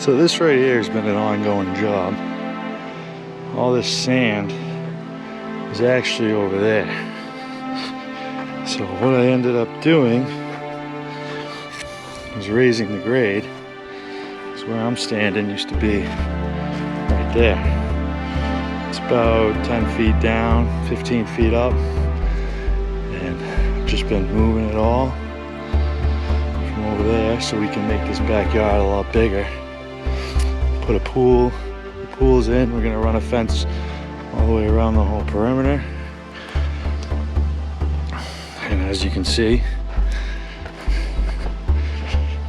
So this right here has been an ongoing job. All this sand is actually over there. So what I ended up doing was raising the grade. Because where I'm standing used to be right there. It's about 10 feet down, 15 feet up. And I've just been moving it all from over there so we can make this backyard a lot bigger. Put a pool. The pool's in. We're gonna run a fence all the way around the whole perimeter. And as you can see,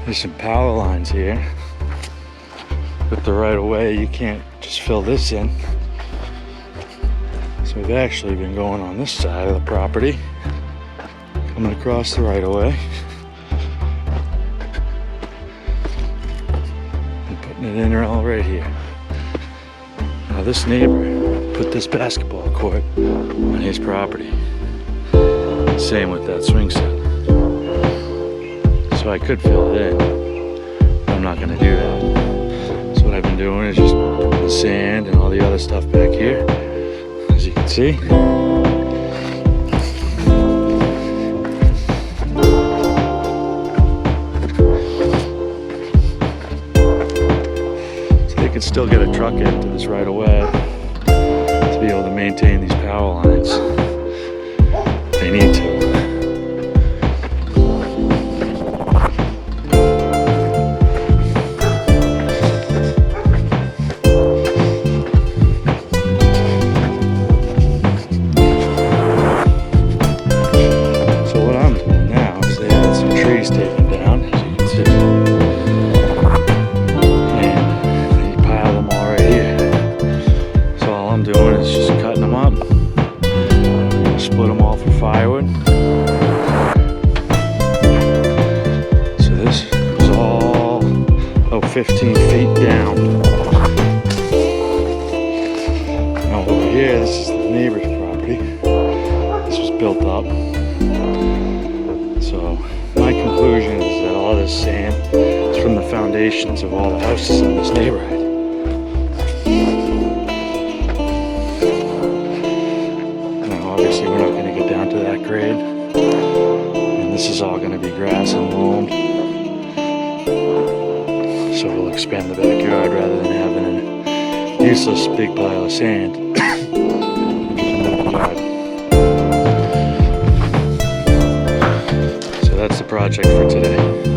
there's some power lines here. With the right of way, you can't just fill this in. So we've actually been going on this side of the property, coming across the right of way. It in right here. Now this neighbor put this basketball court on his property. Same with that swing set. So I could fill it in. I'm not gonna do that. So what I've been doing is just putting the sand and all the other stuff back here. As you can see. Can still get a truck into this right away to be able to maintain these power lines. They need to. So what I'm doing now is they had some trees taken down, as you can see. Doing is just cutting them up. We're gonna split them all for firewood. So this is all about 15 feet down. Now over here, this is the neighbor's property. This was built up. So my conclusion is that all this sand is from the foundations of all the houses in this neighborhood. Obviously we're not going to get down to that grade, and this is all going to be grass and loam, so we'll expand the backyard rather than having a useless big pile of sand. So that's the project for today.